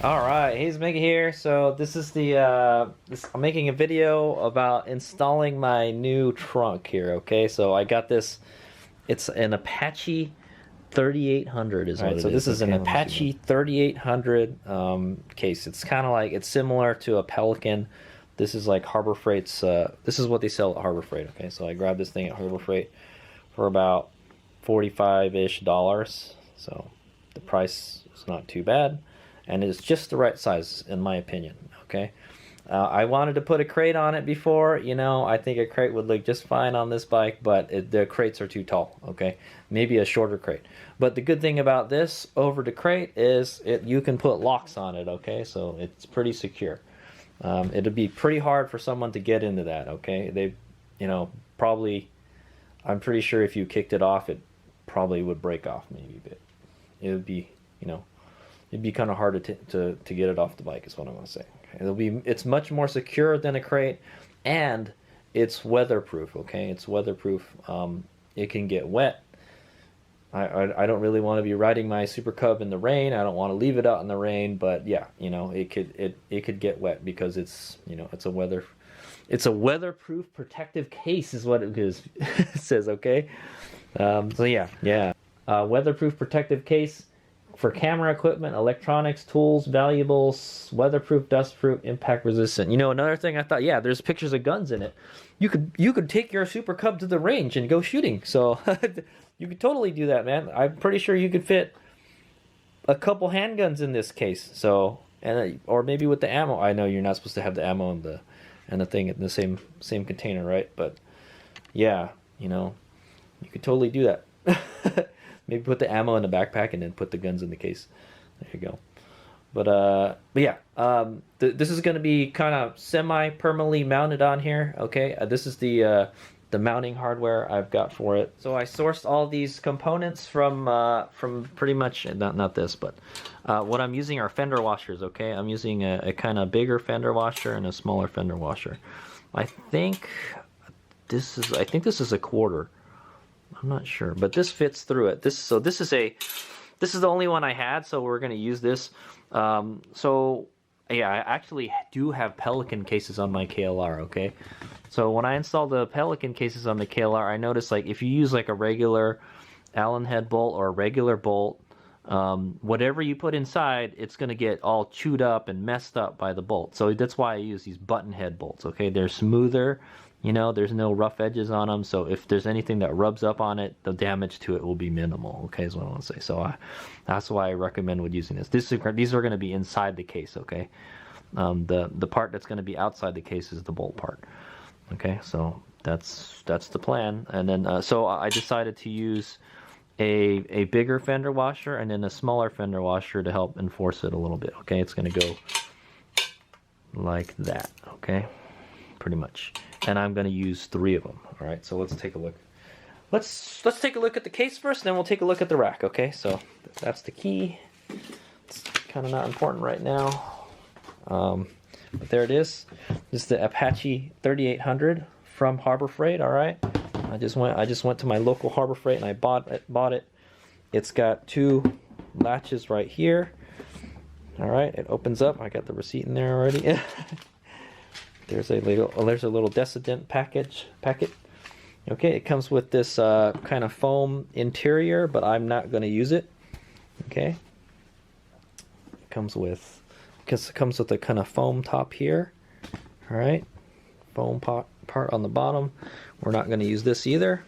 All right, he's Mickey here. So this is I'm making a video about installing my new trunk here. Okay, so I got this. It's an Apache 3800 is what it is. So this is an Apache 3800 case. It's kind of like it's similar to a Pelican. This is like Harbor Freight's. This is what they sell at Harbor Freight. Okay, so I grabbed this thing at Harbor Freight for about $45-ish. So the price is not too bad, and it's just the right size in my opinion. Okay, I wanted to put a crate on it before. You know, I think a crate would look just fine on this bike, but the crates are too tall. Okay, maybe a shorter crate. But the good thing about this over the crate is you can put locks on it. Okay, so it's pretty secure. It'd be pretty hard for someone to get into that. Okay, probably. I'm pretty sure if you kicked it off, it probably would break off maybe, but it would be, it'd be kind of hard to get it off the bike is what I'm going to say. Okay? It's much more secure than a crate, and it's weatherproof. Okay, it's weatherproof. It can get wet. I don't really want to be riding my Super Cub in the rain. I don't want to leave it out in the rain, but yeah, it could get wet because it's it's a weatherproof protective case is what it is. It says, okay. So yeah. Weatherproof protective case for camera equipment, electronics, tools, valuables, weatherproof, dustproof, impact resistant. Another thing I thought, yeah, there's pictures of guns in it. You could take your Super Cub to the range and go shooting. So you could totally do that, man. I'm pretty sure you could fit a couple handguns in this case. So or maybe with the ammo. I know you're not supposed to have the ammo and the thing in the same container, right? But yeah, you could totally do that. Maybe put the ammo in the backpack and then put the guns in the case. There you go. But yeah, this is going to be kind of semi-permanently mounted on here. Okay, this is the mounting hardware I've got for it. So I sourced all these components from pretty much not this, but what I'm using are fender washers. Okay, I'm using a kind of bigger fender washer and a smaller fender washer. I think this is a quarter. I'm not sure, but this fits through it. This is the only one I had, so we're gonna use this. So yeah, I actually do have Pelican cases on my KLR. Okay, so when I installed the Pelican cases on the KLR, I noticed like if you use like a regular Allen head bolt or a regular bolt, whatever you put inside, it's gonna get all chewed up and messed up by the bolt. So that's why I use these button head bolts. Okay, they're smoother. There's no rough edges on them, so if there's anything that rubs up on it, the damage to it will be minimal. Okay, is what I want to say. So that's why I recommend with using this. These are going to be inside the case. Okay, the part that's going to be outside the case is the bolt part. Okay, so that's the plan. And then so I decided to use a bigger fender washer and then a smaller fender washer to help enforce it a little bit. Okay, it's going to go like that. Okay, pretty much. And I'm going to use 3 of them. All right, so let's take a look. Let's take a look at the case first, and then we'll take a look at the rack. Okay, so that's the key. It's kind of not important right now, but there it is. This is the Apache 3800 from Harbor Freight. All right, I just went to my local Harbor Freight and I bought it. It's got 2 latches right here. All right, it opens up. I got the receipt in there already. There's a little Decadent packet. Okay, it comes with this kind of foam interior, but I'm not going to use it. Okay, it comes with a kind of foam top here. All right, foam part on the bottom. We're not going to use this either.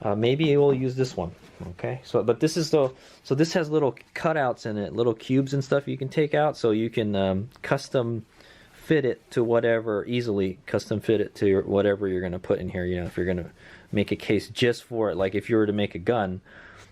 Maybe we'll use this one. Okay, but this is so this has little cutouts in it, little cubes and stuff you can take out, so you can custom fit it to whatever, easily custom fit it to whatever you're going to put in here. If you're going to make a case just for it, like if you were to make a gun,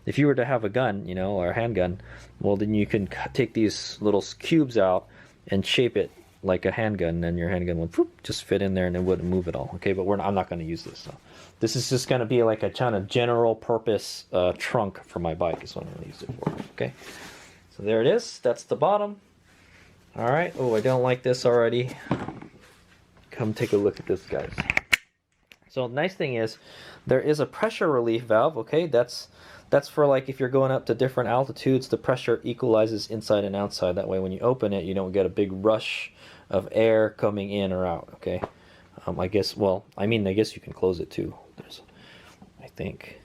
if you were to have a gun, or a handgun, well then you can take these little cubes out and shape it like a handgun, and then your handgun would just fit in there and it wouldn't move at all. Okay, but I'm not going to use this. So this is just going to be like a kind of general purpose trunk for my bike is what I'm going to use it for. Okay, so there it is. That's the bottom. All right. Oh, I don't like this already. Come take a look at this, guys. So the nice thing is there is a pressure relief valve. Okay, that's That's for like if you're going up to different altitudes, the pressure equalizes inside and outside. That way when you open it, you don't get a big rush of air coming in or out, okay? I guess, well, I mean, I guess you can close it too. There's, I think,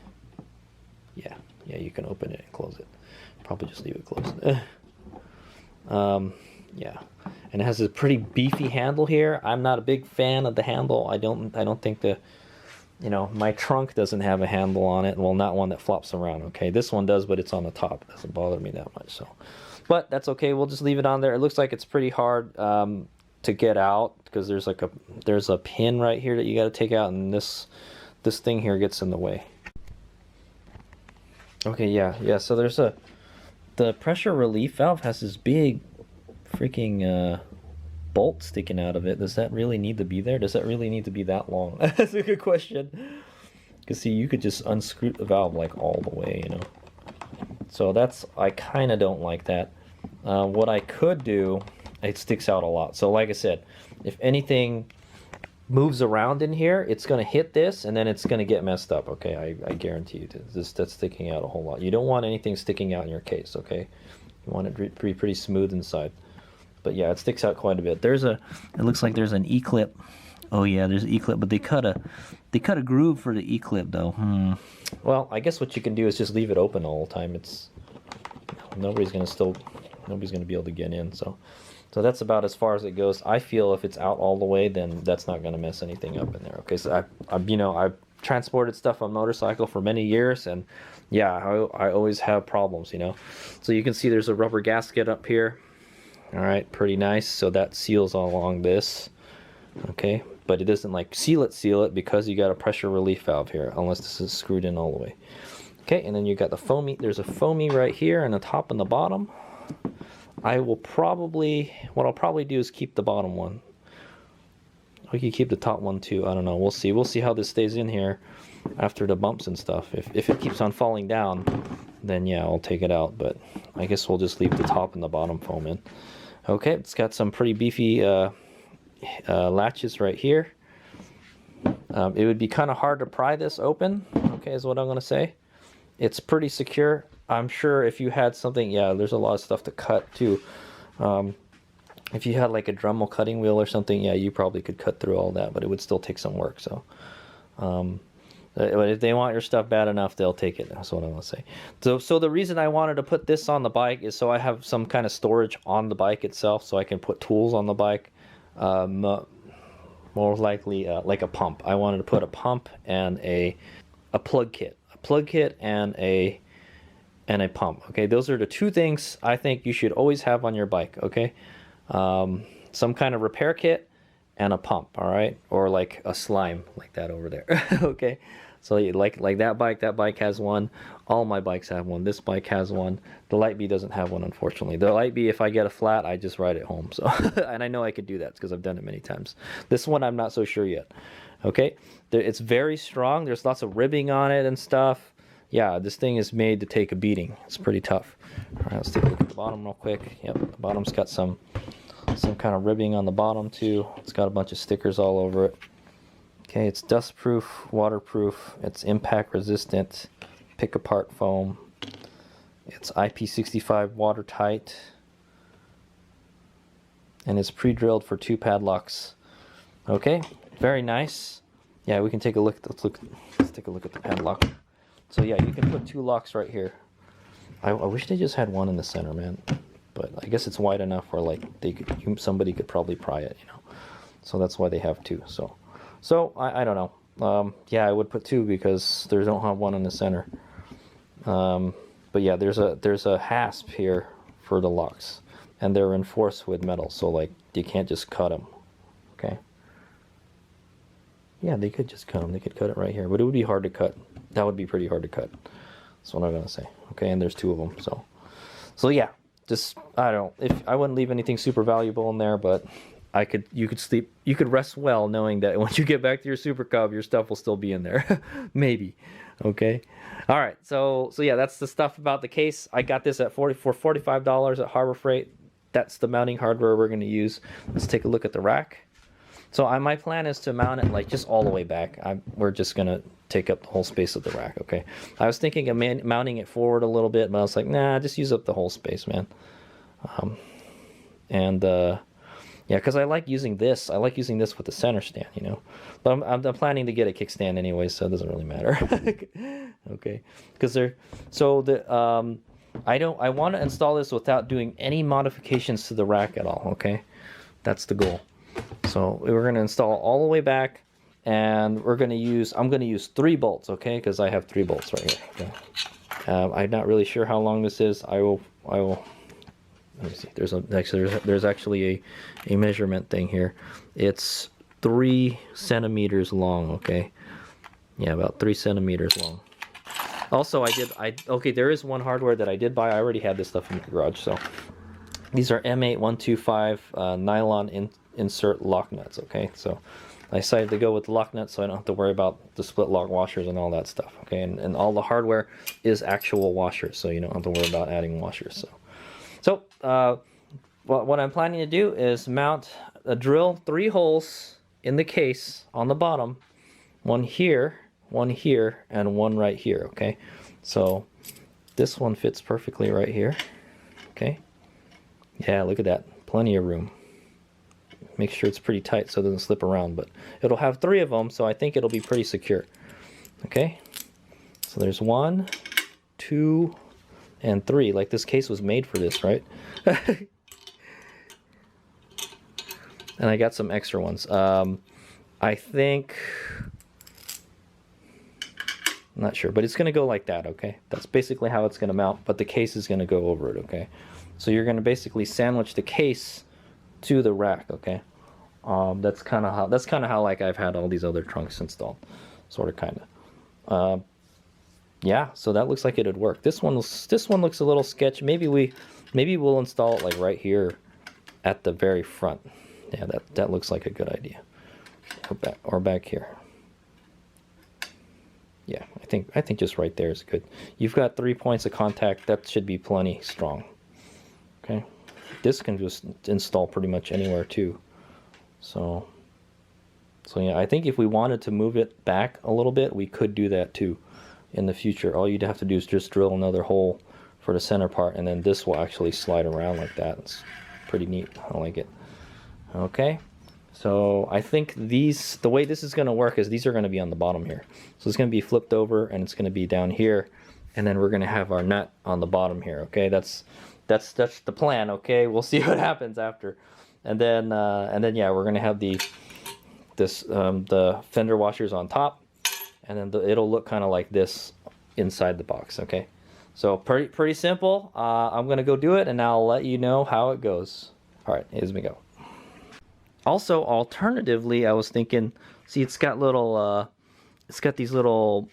yeah, you can open it and close it. Probably just leave it closed. Yeah, and it has a pretty beefy handle here. I'm not a big fan of the handle. I don't think the, you know, my trunk doesn't have a handle on it. Well, not one that flops around, okay? This one does, but it's on the top. It doesn't bother me that much, so. But that's okay. We'll just leave it on there. It looks like it's pretty hard to get out because there's like a pin right here that you got to take out, and this thing here gets in the way. Okay, yeah. So there's the pressure relief valve has this big freaking bolt sticking out of it. Does that really need to be there? Does that really need to be that long? That's a good question. Because see, you could just unscrew the valve like all the way, you know. So I kind of don't like that. What I could do, it sticks out a lot. So like I said, if anything moves around in here, it's going to hit this and then it's going to get messed up, okay? I guarantee you that's sticking out a whole lot. You don't want anything sticking out in your case, okay? You want it to be pretty smooth inside. But yeah, it sticks out quite a bit. It looks like there's an E-clip. Oh yeah, there's an E-clip, but they cut a groove for the E-clip though. Well, I guess what you can do is just leave it open all the time. It's nobody's gonna be able to get in. So that's about as far as it goes. I feel if it's out all the way, then that's not gonna mess anything up in there. Okay, so I've transported stuff on motorcycle for many years, and yeah, I always have problems, you know. So you can see there's a rubber gasket up here. All right, pretty nice. So that seals along this, okay, but it doesn't like seal it because you got a pressure relief valve here, unless this is screwed in all the way. Okay, and then you got the foamy. There's a foamy right here on the top and the bottom. What I'll probably do is keep the bottom one. We can keep the top one too. I don't know. We'll see. We'll see how this stays in here after the bumps and stuff. If it keeps on falling down, then yeah, I'll take it out. But I guess we'll just leave the top and the bottom foam in. Okay, it's got some pretty beefy latches right here. It would be kind of hard to pry this open, okay, is what I'm going to say. It's pretty secure. I'm sure if you had something, yeah, there's a lot of stuff to cut too. If you had like a Dremel cutting wheel or something, yeah, you probably could cut through all that, but it would still take some work. So if they want your stuff bad enough, they'll take it. That's what I'm going to say. So the reason I wanted to put this on the bike is so I have some kind of storage on the bike itself, so I can put tools on the bike. More likely like a pump. I wanted to put a pump and a plug kit. A plug kit and a pump. Okay, those are the two things I think you should always have on your bike. Okay, some kind of repair kit and a pump. All right, or like a slime like that over there. Okay, so like that bike has one. All my bikes have one. This bike has one. The Light Bee doesn't have one, unfortunately. The Light Bee, if I get a flat, I just ride it home. So and I know I could do that because I've done it many times. This one I'm not so sure yet. Okay, it's very strong. There's lots of ribbing on it and stuff. Yeah, this thing is made to take a beating. It's pretty tough. All right, let's take a look at the bottom real quick. Yep, the bottom's got some kind of ribbing on the bottom too. It's got a bunch of stickers all over it. Okay, it's dust proof, waterproof, it's impact resistant, pick apart foam. It's IP65 watertight. And it's pre-drilled for 2 padlocks. Okay, very nice. Yeah, we can take a look. Let's take a look at the padlock. So yeah, you can put 2 locks right here. I wish they just had one in the center, man. But I guess it's wide enough where like somebody could probably pry it, you know. So that's why they have 2. So I don't know. Yeah, I would put 2 because they don't have one in the center. But yeah, there's a hasp here for the locks, and they're reinforced with metal, so like you can't just cut them. Okay. Yeah, they could just cut them. They could cut it right here, but it would be hard to cut. That would be pretty hard to cut. That's what I'm gonna say. Okay, and there's 2 of them. So yeah, just I wouldn't leave anything super valuable in there, but you could rest well knowing that once you get back to your Super Cub, your stuff will still be in there. Maybe. Okay. All right. So yeah, that's the stuff about the case. I got this for $45 at Harbor Freight. That's the mounting hardware we're going to use. Let's take a look at the rack. So my plan is to mount it like just all the way back. We're just gonna take up the whole space of the rack. Okay, I was thinking of mounting it forward a little bit, but I was like, nah, just use up the whole space, man. Yeah, because I like using this. I like using this with the center stand, you know. But I'm planning to get a kickstand anyway, so it doesn't really matter. Okay, because I want to install this without doing any modifications to the rack at all. Okay, that's the goal. So we're going to install all the way back, and I'm going to use 3 bolts. Okay, because I have 3 bolts right here. Okay. I'm not really sure how long this is. I will. Let me see. There's actually a measurement thing here. It's 3 centimeters long. Okay, yeah, about 3 centimeters long. Also, okay, there is one hardware that I did buy. I already had this stuff in the garage. So these are M8125 nylon insert lock nuts. Okay, so I decided to go with the lock nuts so I don't have to worry about the split lock washers and all that stuff. Okay, and all the hardware is actual washers, so you don't have to worry about adding washers. So what I'm planning to do is drill 3 holes in the case on the bottom, one here, and one right here. Okay, so this one fits perfectly right here. Okay, yeah, look at that, plenty of room. Make sure it's pretty tight so it doesn't slip around, but it'll have 3 of them, so I think it'll be pretty secure. Okay, so there's 1, 2, and 3. Like, this case was made for this, right? And I got some extra ones. I think, I'm not sure, but it's going to go like that. Okay, that's basically how it's going to mount, but the case is going to go over it. Okay, so you're going to basically sandwich the case to the rack. Okay, that's kind of how like I've had all these other trunks installed, sort of, kind of. Yeah, so that looks like it'd work. This one looks a little sketchy. Maybe we'll install it like right here at the very front. Yeah, that looks like a good idea. Or back here. Yeah, I think just right there is good. You've got 3 points of contact. That should be plenty strong. Okay, this can just install pretty much anywhere too. So yeah, I think if we wanted to move it back a little bit, we could do that too in the future. All you'd have to do is just drill another hole for the center part, and then this will actually slide around like that. It's pretty neat. I like it. Okay, so I think the way this is going to work is these are going to be on the bottom here. So it's going to be flipped over, and it's going to be down here, and then we're going to have our nut on the bottom here. Okay, that's the plan. Okay, we'll see what happens after, and then yeah, we're going to have the fender washers on top, and then it'll look kind of like this inside the box. Okay, so pretty simple. I'm gonna go do it, and I'll let you know how it goes. All right, here's me go. Also, alternatively, I was thinking, see, it's got these little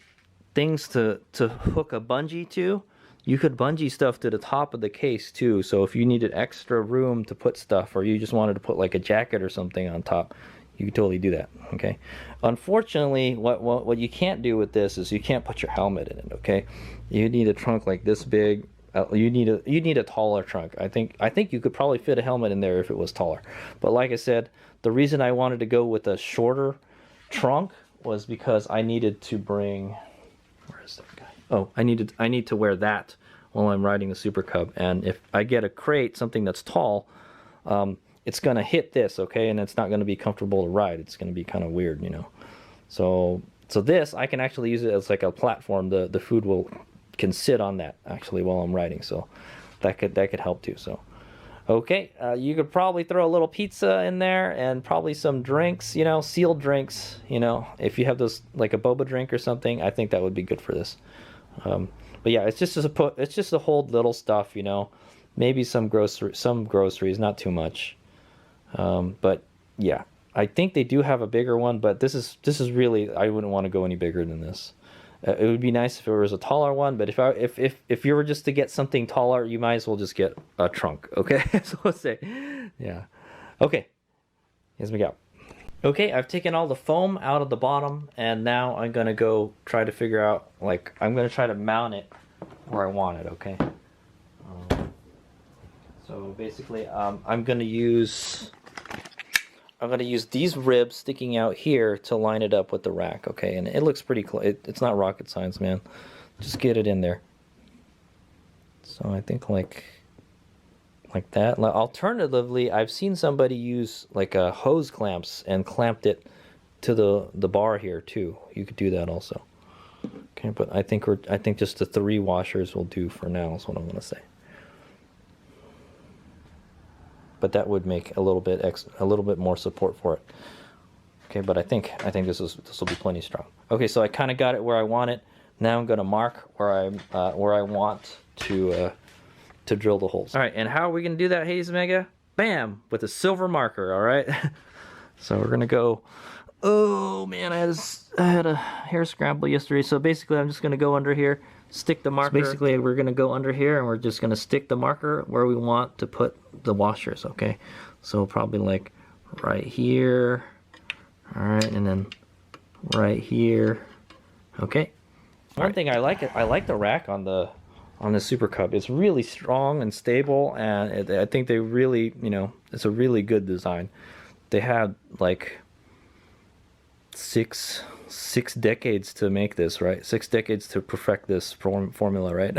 things to hook a bungee to. You could bungee stuff to the top of the case too. So if you needed extra room to put stuff, or you just wanted to put like a jacket or something on top, you could totally do that. Okay, unfortunately, what you can't do with this is you can't put your helmet in it. Okay, you need a trunk like this big. You need a taller trunk. I think you could probably fit a helmet in there if it was taller. But like I said, the reason I wanted to go with a shorter trunk was because I needed to bring, where is that guy? Oh, I need to wear that while I'm riding the Super Cub. And if I get a crate, something that's tall, it's gonna hit this, okay, and it's not gonna be comfortable to ride. It's gonna be kind of weird, you know. So this, I can actually use it as like a platform. The food can sit on that actually while I'm riding, so that could help too. So okay, you could probably throw a little pizza in there and probably some drinks, you know, sealed drinks, you know, if you have those, like a boba drink or something. I think that would be good for this. But yeah, it's just to hold little stuff, you know, maybe some groceries, not too much. But yeah, I think they do have a bigger one, but this is really, I wouldn't want to go any bigger than this. It would be nice if it was a taller one, but if you were just to get something taller, you might as well just get a trunk. Okay, so let's say, yeah. Okay, here's me go. Okay, I've taken all the foam out of the bottom, and now I'm gonna go try to figure out, like, I'm gonna try to mount it where I want it. Okay. So basically, I'm gonna use I'm gonna use these ribs sticking out here to line it up with the rack, okay? And it looks pretty close. It's not rocket science, man. Just get it in there. So I think like that. Alternatively, I've seen somebody use like a hose clamps and clamped it to the bar here too. You could do that also. Okay, but I think just the 3 washers will do for now. Is what I'm gonna say. But that would make a little bit more support for it. Okay, but I think this will be plenty strong. Okay, so I kind of got it where I want it. Now I'm gonna mark where I want to drill the holes. All right, and how are we gonna do that, Hades Mega? Bam, with a silver marker. All right. So we're gonna go. Oh man, I had a hair scramble yesterday. So basically, I'm just gonna go under here, stick the marker. So basically, we're gonna go under here, and we're just gonna stick the marker where we want to put the washers. Okay, so probably like right here. All right, and then right here. Okay. One thing I like the rack on the Super Cub. It's really strong and stable, and I think they really, it's a really good design. They had like six decades to make this, right? 6 decades to perfect this formula, right?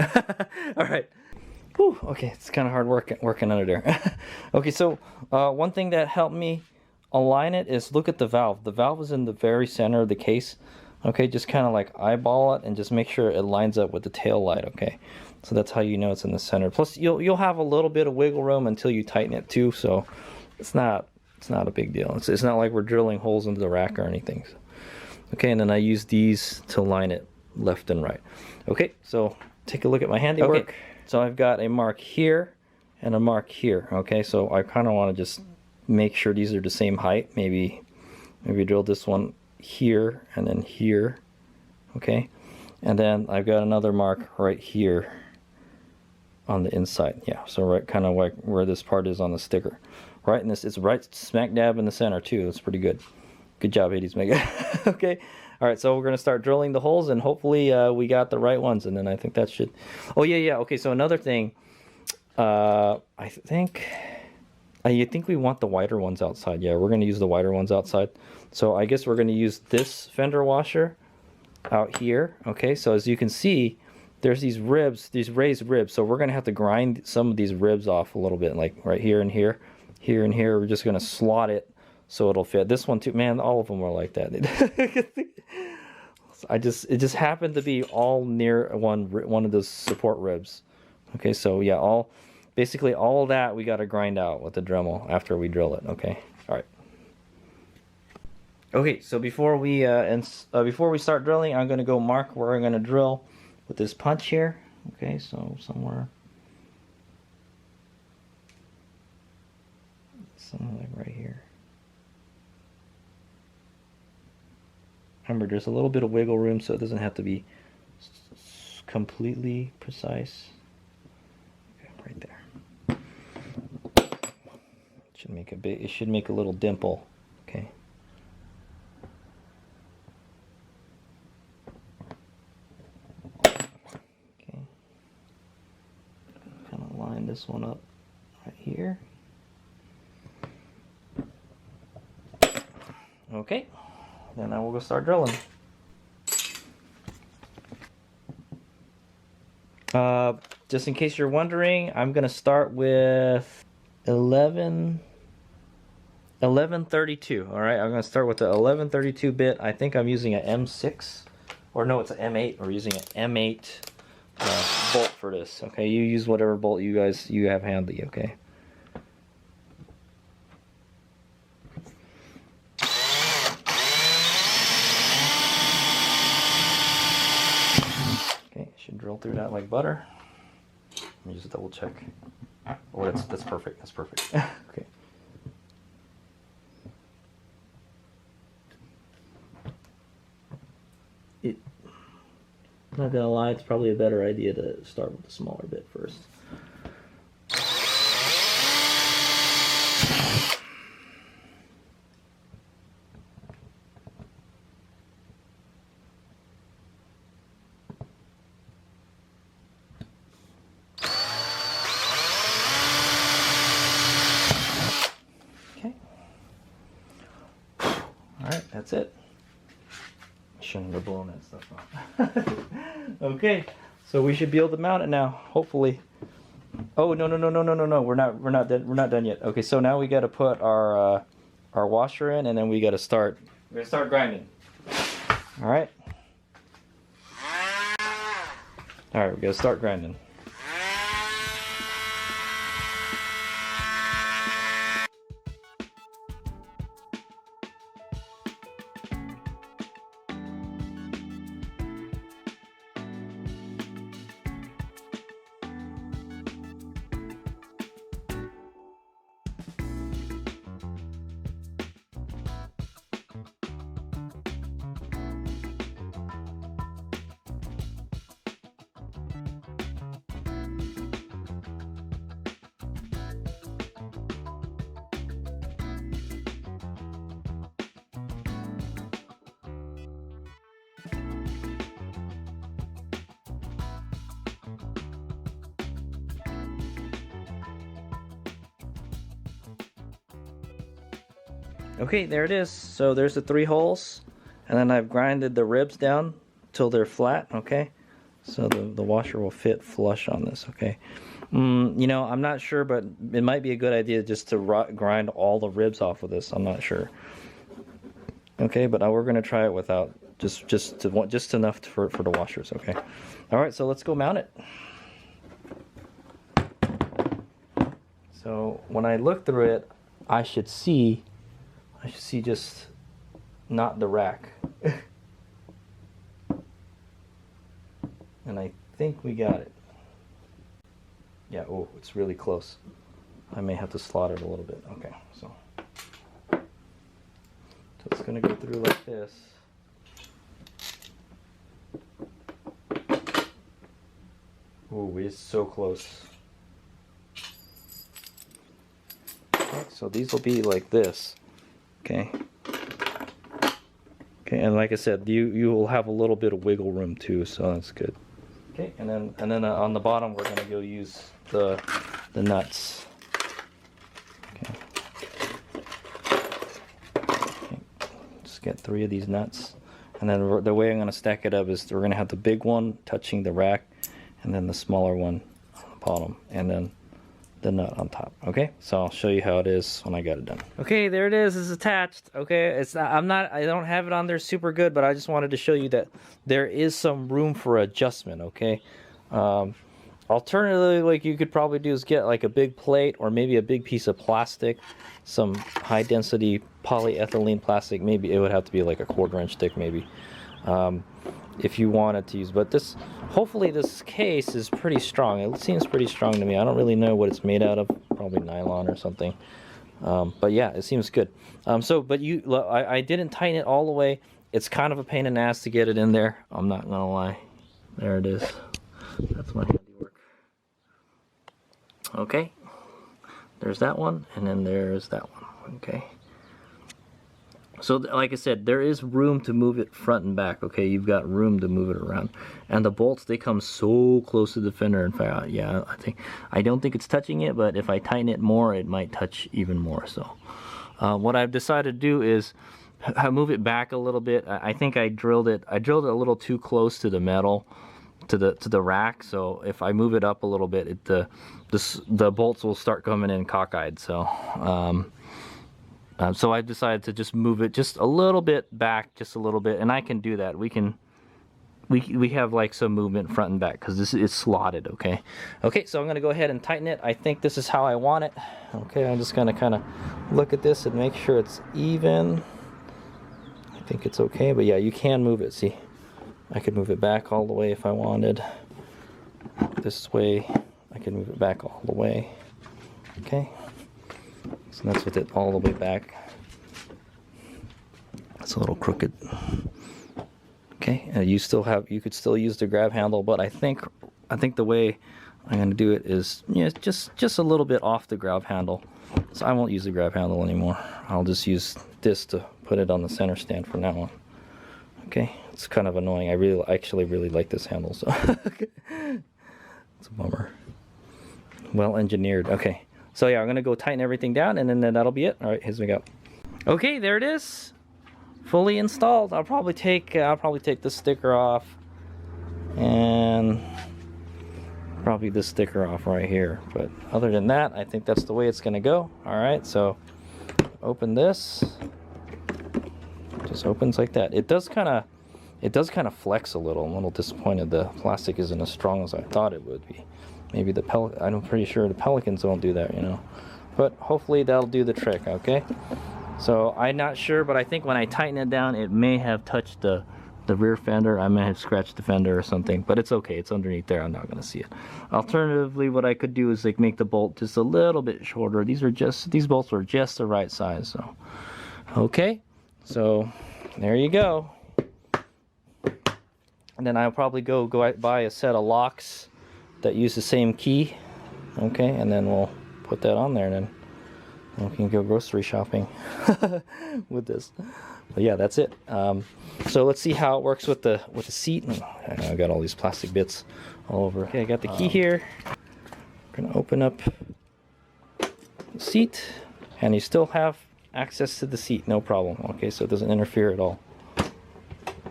All right. Whew, okay, it's kind of hard working under there. Okay, so one thing that helped me align it is look at the valve. The valve is in the very center of the case. Okay, just kind of like eyeball it and just make sure it lines up with the tail light. Okay, so that's how you know it's in the center. Plus, you'll have a little bit of wiggle room until you tighten it too. So it's not a big deal. It's not like we're drilling holes into the rack or anything. So, okay, and then I use these to line it left and right. Okay, so take a look at my handiwork. Okay, so I've got a mark here and a mark here. Okay, so I kind of want to just make sure these are the same height. Maybe drill this one here and then here. Okay, and then I've got another mark right here on the inside. Yeah, so right kind of like where this part is on the sticker. Right, and this is right smack dab in the center too. That's pretty good. Good job, Hades Mega. Okay, all right. So we're gonna start drilling the holes, and hopefully we got the right ones. And then I think that should. Oh yeah. Okay, so another thing. I think we want the wider ones outside. Yeah, we're gonna use the wider ones outside. So I guess we're gonna use this fender washer out here. Okay, so as you can see, there's these ribs, these raised ribs. So we're gonna have to grind some of these ribs off a little bit, like right here and here. Here and here, we're just gonna slot it so it'll fit. This one too, man. All of them are like that. It just happened to be all near one of those support ribs. Okay, so yeah, basically all of that we got to grind out with the Dremel after we drill it. Okay, all right. Okay, so before we start drilling, I'm gonna go mark where I'm gonna drill with this punch here. Okay, so somewhere like right here. Remember, there's a little bit of wiggle room, so it doesn't have to be completely precise. Okay, right there. It should make a little dimple. Okay. Okay. Kind of line this one up right here. Okay, then I will go start drilling. Just in case you're wondering, I'm gonna start with 1132. All right, I'm gonna start with the 1132 bit. I think I'm using an M6, or no, it's an M8. We're using an M8 bolt for this. Okay, you use whatever bolt you have handy. Okay. Should drill through that like butter. Let me just double check. Oh, that's perfect. That's perfect. Okay. I'm not gonna lie, it's probably a better idea to start with the smaller bit first. that's it. Shouldn't have blown that stuff off. Okay, so we should be able to mount it now, hopefully. Oh, no, we're not done yet. Okay, so now we got to put our washer in, and then we're gonna start grinding. All right, we gotta start grinding. Okay, there it is. So there's the 3 holes, and then I've grinded the ribs down till they're flat. Okay, so the washer will fit flush on this. Okay, you know, I'm not sure, but it might be a good idea just to grind all the ribs off of this. I'm not sure. Okay, but we're gonna try it without just enough for the washers. Okay, all right. So let's go mount it. So when I look through it, I should see just not the rack. And I think we got it. Yeah, oh, it's really close. I may have to slot it a little bit. Okay, so it's gonna go through like this. Ooh, it's so close. Okay, so these will be like this. Okay. Okay, and like I said, you will have a little bit of wiggle room too, so that's good. Okay, and then on the bottom we're gonna go use the nuts. Okay. Okay. Just get 3 of these nuts, and then the way I'm gonna stack it up is we're gonna have the big one touching the rack, and then the smaller one on the bottom, and then the nut on top. Okay, so I'll show you how it is when I got it done. Okay, there it is. It's attached. Okay, I don't have it on there super good, but I just wanted to show you that there is some room for adjustment. Okay, alternatively, like you could probably do is get like a big plate or maybe a big piece of plastic, some high density polyethylene plastic. Maybe it would have to be like a 1/4 inch thick maybe. If you wanted to use, but this, hopefully this case is pretty strong. It seems pretty strong to me. I don't really know what it's made out of, probably nylon or something. But yeah, it seems good. But I didn't tighten it all the way. It's kind of a pain in the ass to get it in there. I'm not gonna lie. There it is. That's my handiwork. Okay, there's that one, and then there's that one. Okay. So like I said, there is room to move it front and back. Okay, you've got room to move it around, and the bolts, they come so close to the fender. In fact, yeah, I don't think it's touching it, but if I tighten it more, it might touch even more. So what I've decided to do is move it back a little bit. I think I drilled it a little too close to the metal, to the rack. So if I move it up a little bit, the bolts will start coming in cockeyed. So so I decided to just move it just a little bit back, just a little bit, and I can do that. We have like some movement front and back because this is slotted. Okay, so I'm gonna go ahead and tighten it. I think this is how I want it. Okay, I'm just gonna kind of look at this and make sure it's even. I think it's okay, but yeah, you can move it. See, I could move it back all the way if I wanted. This way, I can move it back all the way. Okay. So that's with it all the way back. It's a little crooked. Okay, and you could still use the grab handle, but I think the way I'm going to do it is, yeah, just a little bit off the grab handle. So I won't use the grab handle anymore. I'll just use this to put it on the center stand from now on. Okay, it's kind of annoying. I actually really like this handle, so it's a bummer. Well engineered. Okay. So yeah, I'm gonna go tighten everything down, and then that'll be it. All right, here we go. Okay, there it is. fully installed. I'll probably take this sticker off, and probably this sticker off right here. But other than that, I think that's the way it's gonna go. All right, so open this. Just opens like that. It does kind of flex a little. I'm a little disappointed the plastic isn't as strong as I thought it would be. Maybe I'm pretty sure the Pelicans don't do that, you know. But hopefully that'll do the trick, okay? So I'm not sure, but I think when I tighten it down, it may have touched the rear fender. I may have scratched the fender or something, but it's okay. It's underneath there. I'm not gonna see it. Alternatively, what I could do is like make the bolt just a little bit shorter. These bolts are just the right size. So, okay. So there you go. And then I'll probably go buy a set of locks that use the same key. Okay, and then we'll put that on there, and then we can go grocery shopping with this. But yeah, that's it. So let's see how it works with the seat. I got all these plastic bits all over. Okay, I got the key here. I'm gonna open up the seat, and you still have access to the seat, no problem. Okay, so it doesn't interfere at all.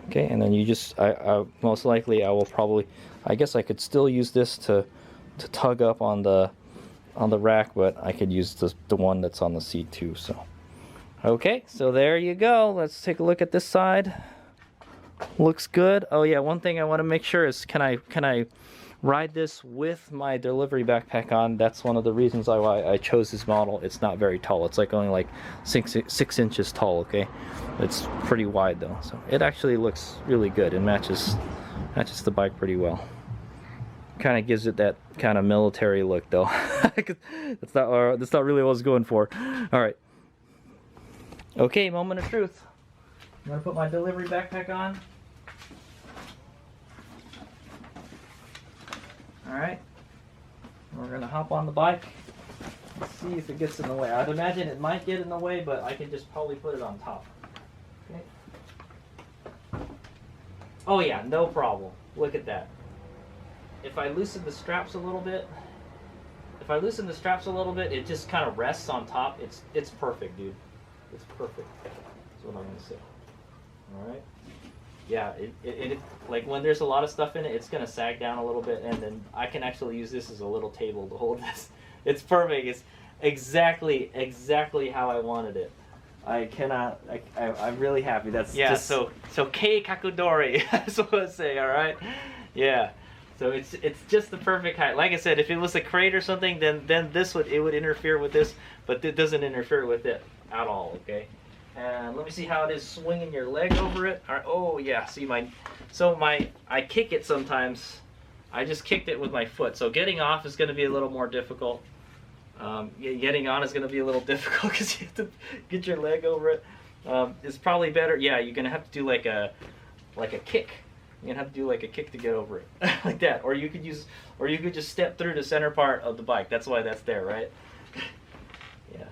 Okay, and then you just, I most likely I will probably, I guess I could still use this to tug up on the rack, but I could use the one that's on the seat too. So okay, so there you go. Let's take a look at this side. Looks good. Oh yeah, one thing I want to make sure is can I ride this with my delivery backpack on? That's one of the reasons why I chose this model. It's not very tall. It's like only like 6 inches tall. Okay, it's pretty wide though, so it actually looks really good and matches the bike pretty well. Kind of gives it that kind of military look though. that's not really what I was going for. All right. Okay, moment of truth. I'm gonna put my delivery backpack on. All right. We're gonna hop on the bike. Let's see if it gets in the way. I'd imagine it might get in the way, but I can just probably put it on top. Okay. Oh yeah, no problem. Look at that. If I loosen the straps a little bit, it just kind of rests on top. It's perfect, dude. It's perfect. That's what I'm gonna say. All right. Yeah, it like when there's a lot of stuff in it, it's gonna sag down a little bit, and then I can actually use this as a little table to hold this. It's perfect. It's exactly how I wanted it. I'm really happy. That's yeah. Just, so kei kakudori. That's what I say. All right. Yeah. So it's just the perfect height. Like I said, if it was a crate or something, then it would interfere with this, but it doesn't interfere with it at all. Okay. And let me see how it is swinging your leg over it. All right. Oh yeah. See I kick it sometimes. I just kicked it with my foot. So getting off is going to be a little more difficult. Getting on is going to be a little difficult because you have to get your leg over it. It's probably better. Yeah, you're going to have to do like a kick. You're gonna have to do like a kick to get over it, like that. Or you could just step through the center part of the bike. That's why that's there, right? Yeah.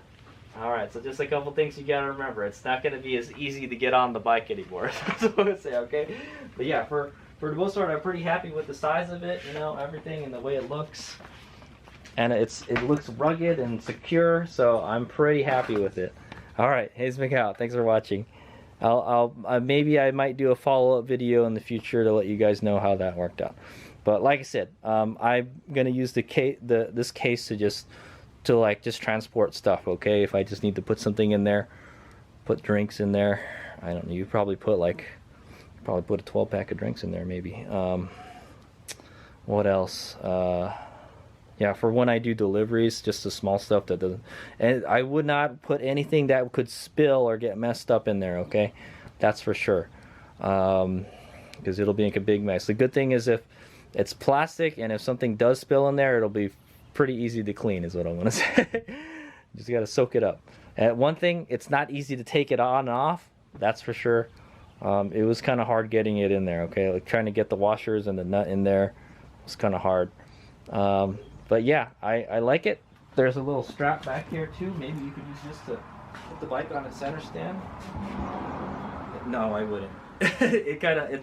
All right. So just a couple things you gotta remember. It's not gonna be as easy to get on the bike anymore. That's what I say. Okay. But yeah, for the most part, I'm pretty happy with the size of it. You know, everything and the way it looks. And it looks rugged and secure. So I'm pretty happy with it. All right. Hayes McCow. Thanks for watching. Maybe I might do a follow-up video in the future to let you guys know how that worked out. But like I said, I'm gonna use this case to just transport stuff. Okay, if I just need to put something in there, put drinks in there. I don't know. You probably put a 12-pack of drinks in there, maybe. What else? Yeah, for when I do deliveries, just the small stuff that doesn't... And I would not put anything that could spill or get messed up in there, okay? That's for sure. Because it'll make a big mess. The good thing is if it's plastic and if something does spill in there, it'll be pretty easy to clean is what I'm going to say. Just got to soak it up. And one thing, it's not easy to take it on and off. That's for sure. It was kind of hard getting it in there, okay? Like trying to get the washers and the nut in there was kind of hard. But yeah, I like it. There's a little strap back here too. Maybe you could use this to put the bike on its center stand. No, I wouldn't. it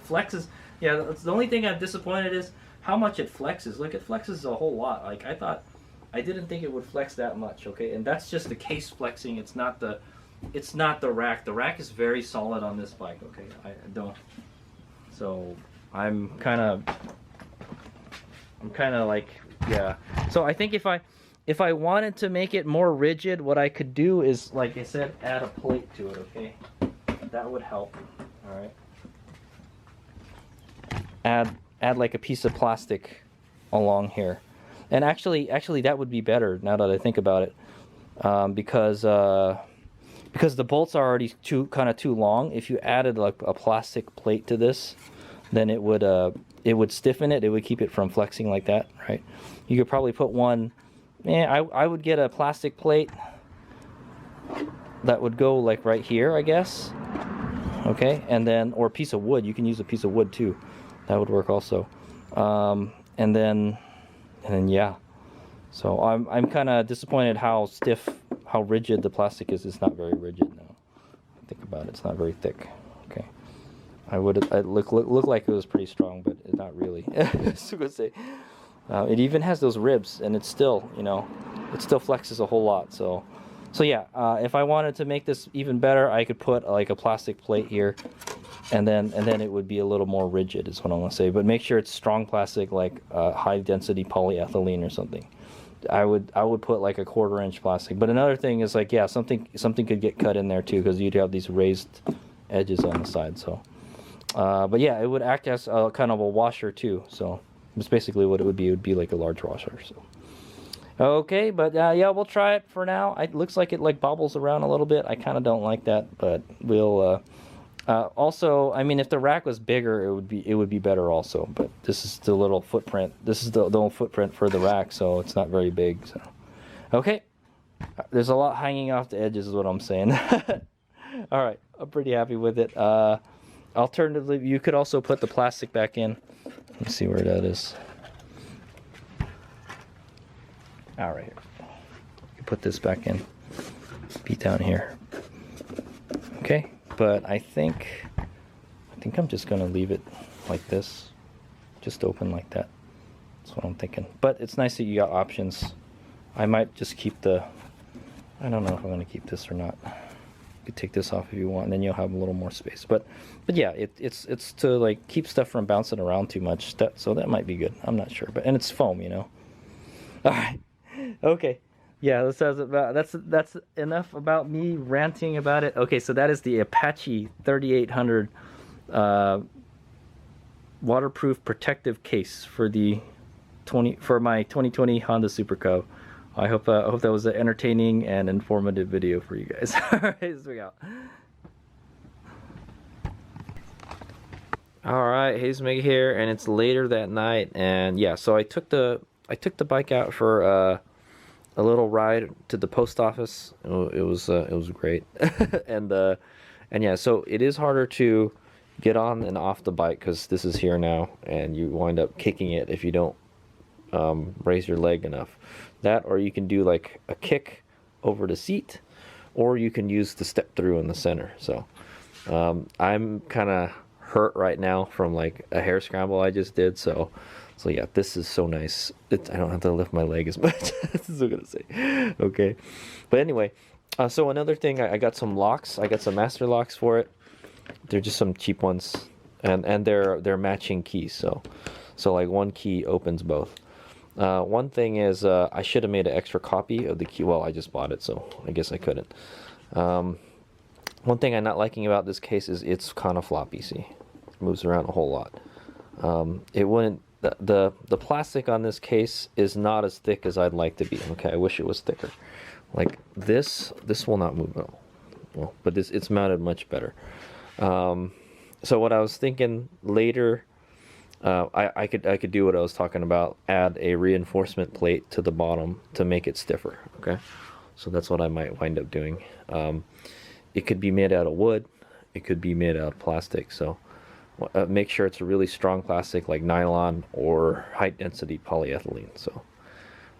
flexes. Yeah, that's the only thing I'm disappointed is how much it flexes. Look, it flexes a whole lot. Like I didn't think it would flex that much. Okay, and that's just the case flexing. It's not the it's not the rack. The rack is very solid on this bike. Okay, I don't. So I'm kind of like, yeah. So I think if I wanted to make it more rigid, what I could do is, like I said, add a plate to it. Okay, that would help. All right. Add like a piece of plastic along here, and actually that would be better now that I think about it, because the bolts are already kind of too long. If you added like a plastic plate to this, then it would stiffen it. It would keep it from flexing like that, right? You could probably put one. Yeah, I would get a plastic plate that would go like right here, I guess. Okay, and then, or a piece of wood. You can use a piece of wood too. That would work also. And then yeah. So I'm kind of disappointed how rigid the plastic is. It's not very rigid now. Think about it. It's not very thick. Okay. It look like it was pretty strong, but it's not really. So gonna say, it even has those ribs, and it's still, it still flexes a whole lot. So yeah. If I wanted to make this even better, I could put like a plastic plate here, and then it would be a little more rigid, is what I'm gonna say. But make sure it's strong plastic, like high density polyethylene or something. I would put like a 1/4 inch plastic. But another thing is, like, yeah, something could get cut in there too, because you'd have these raised edges on the side. So, but yeah, it would act as a kind of a washer too. So it's basically what it would be. It would be like a large washer. So. Okay, but yeah, we'll try it for now. It looks like it like bobbles around a little bit. I kind of don't like that, but we'll. Also, I mean, if the rack was bigger, it would be better also. But this is the little footprint. This is the little footprint for the rack, so it's not very big. So, okay, there's a lot hanging off the edges, is what I'm saying. All right, I'm pretty happy with it. Alternatively, you could also put the plastic back in. Let me see where that is. All right, you put this back in. Be down here. Okay. But I think I'm just gonna leave it like this, just open like that. That's what I'm thinking. But it's nice that you got options. I might just keep I don't know if I'm gonna keep this or not. You could take this off if you want, and then you'll have a little more space. But yeah, it's to like keep stuff from bouncing around too much. So that might be good. I'm not sure, and it's foam, All right, okay. Yeah, that's enough about me ranting about it. Okay, so that is the Apache 3800 waterproof protective case for my 2020 Honda Super Cub. I hope that was an entertaining and informative video for you guys. All right, let's go. All right, Hayes Mega here, and it's later that night, and yeah, so I took the bike out for a little ride to the post office. It was great. and yeah, so it is harder to get on and off the bike because this is here now, and you wind up kicking it if you don't raise your leg enough. That, or you can do like a kick over the seat, or you can use the step through in the center. So I'm kind of hurt right now from like a hair scramble I just did. So yeah, this is so nice. I don't have to lift my leg as much. This is what I'm gonna say. Okay, but anyway, so another thing, I got some locks. I got some master locks for it. They're just some cheap ones, and they're matching keys. So like one key opens both. One thing is, I should have made an extra copy of the key. Well, I just bought it, so I guess I couldn't. One thing I'm not liking about this case is it's kind of floppy. See, it moves around a whole lot. It wouldn't. The plastic on this case is not as thick as I'd like to be. Okay, I wish it was thicker. Like this will not move at all. Well, but it's mounted much better. So what I was thinking later, I could do what I was talking about. Add a reinforcement plate to the bottom to make it stiffer. Okay, so that's what I might wind up doing. It could be made out of wood. It could be made out of plastic. So. Make sure it's a really strong plastic like nylon or high density polyethylene,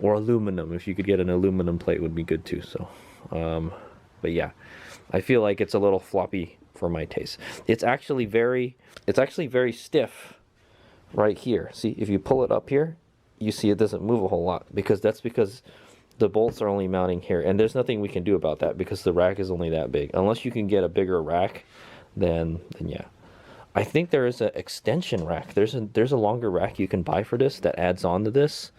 or aluminum. If you could get an aluminum plate would be good too. So but yeah, I feel like it's a little floppy for my taste. It's actually very stiff right here. See, if you pull it up here, you see it doesn't move a whole lot, because the bolts are only mounting here, and there's nothing we can do about that because the rack is only that big. Unless you can get a bigger rack, then yeah. I think there is an extension rack. There's a longer rack you can buy for this that adds on to this,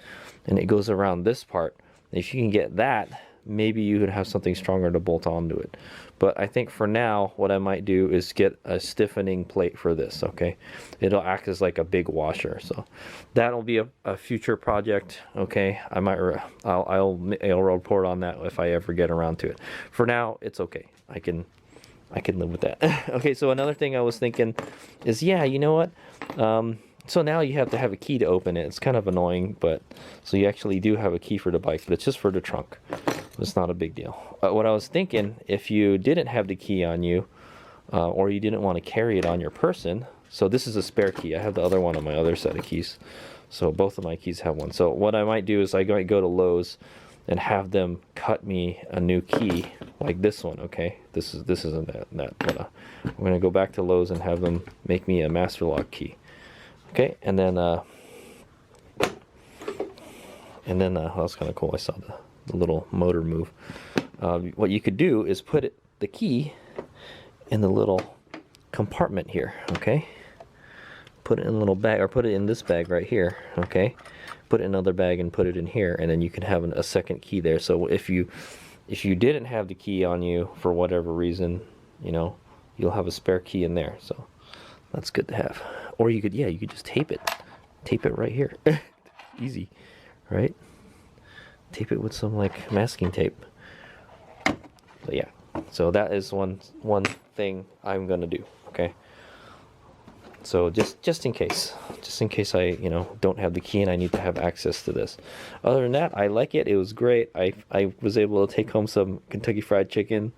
and it goes around this part. If you can get that, maybe you could have something stronger to bolt onto it. But I think for now, what I might do is get a stiffening plate for this, okay? It'll act as like a big washer. So that'll be a future project, okay? I'll report on that if I ever get around to it. For now, it's okay. I can live with that. Okay, so another thing I was thinking is, yeah, you know what? So now you have to have a key to open it. It's kind of annoying, but so you actually do have a key for the bike, but it's just for the trunk. It's not a big deal. What I was thinking, if you didn't have the key on you, or you didn't want to carry it on your person, so this is a spare key. I have the other one on my other set of keys. So both of my keys have one. So what I might do is I might go to Lowe's and have them cut me a new key like this one, okay? This isn't that but I'm gonna go back to Lowe's and have them make me a master lock key. Okay, and then that's kind of cool. I saw the little motor move. What you could do is put the key in the little compartment here, okay? Put it in a little bag, or put it in this bag right here, okay? Put it in another bag and put it in here, and then you can have a second key there. So if you didn't have the key on you for whatever reason, you know, you'll have a spare key in there. So that's good to have. Or you could just tape it right here. Easy, right? Tape it with some like masking tape. So yeah, so that is one thing I'm gonna do, okay? So just in case I don't have the key and I need to have access to this. Other than that, I like it. It was great. I was able to take home some Kentucky Fried Chicken.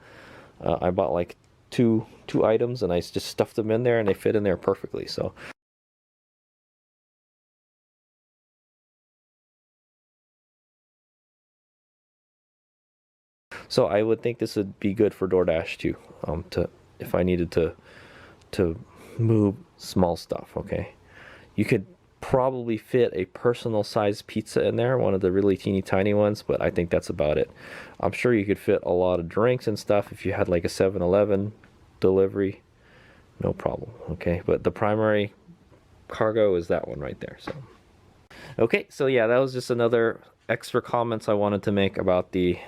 I bought like two items and I just stuffed them in there and they fit in there perfectly. So I would think this would be good for DoorDash too. If I needed to move small stuff, okay? You could probably fit a personal sized pizza in there, one of the really teeny tiny ones, but I think that's about it. I'm sure you could fit a lot of drinks and stuff if you had like a 7-Eleven delivery, no problem, okay? But the primary cargo is that one right there. So okay, so yeah, that was just another extra comments I wanted to make about the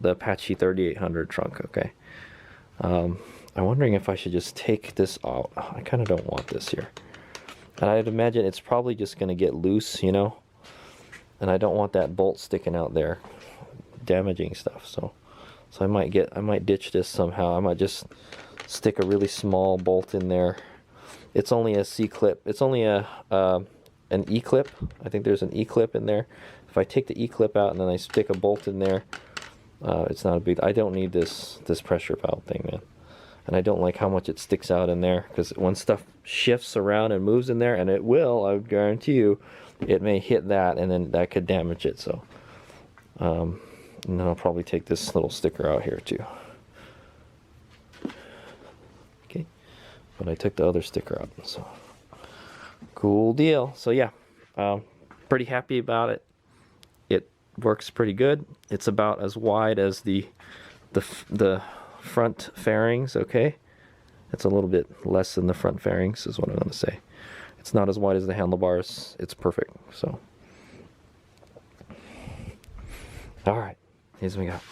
Apache 3800 trunk, okay? I'm wondering if I should just take this out. I kind of don't want this here. And I'd imagine it's probably just going to get loose, you know? And I don't want that bolt sticking out there damaging stuff. So I might ditch this somehow. I might just stick a really small bolt in there. It's only a C-clip. It's only an E-clip. I think there's an E-clip in there. If I take the E-clip out and then I stick a bolt in there, it's not a big... I don't need this pressure valve thing, man. And I don't like how much it sticks out in there, because when stuff shifts around and moves in there, and it will, I guarantee you, it may hit that and then that could damage it. So and then I'll probably take this little sticker out here too. Okay, but I took the other sticker out, so cool deal. So yeah, pretty happy about it. It works pretty good. It's about as wide as the front fairings, okay? It's a little bit less than the front fairings is what I'm going to say. It's not as wide as the handlebars. It's perfect. So, all right, here's what we got.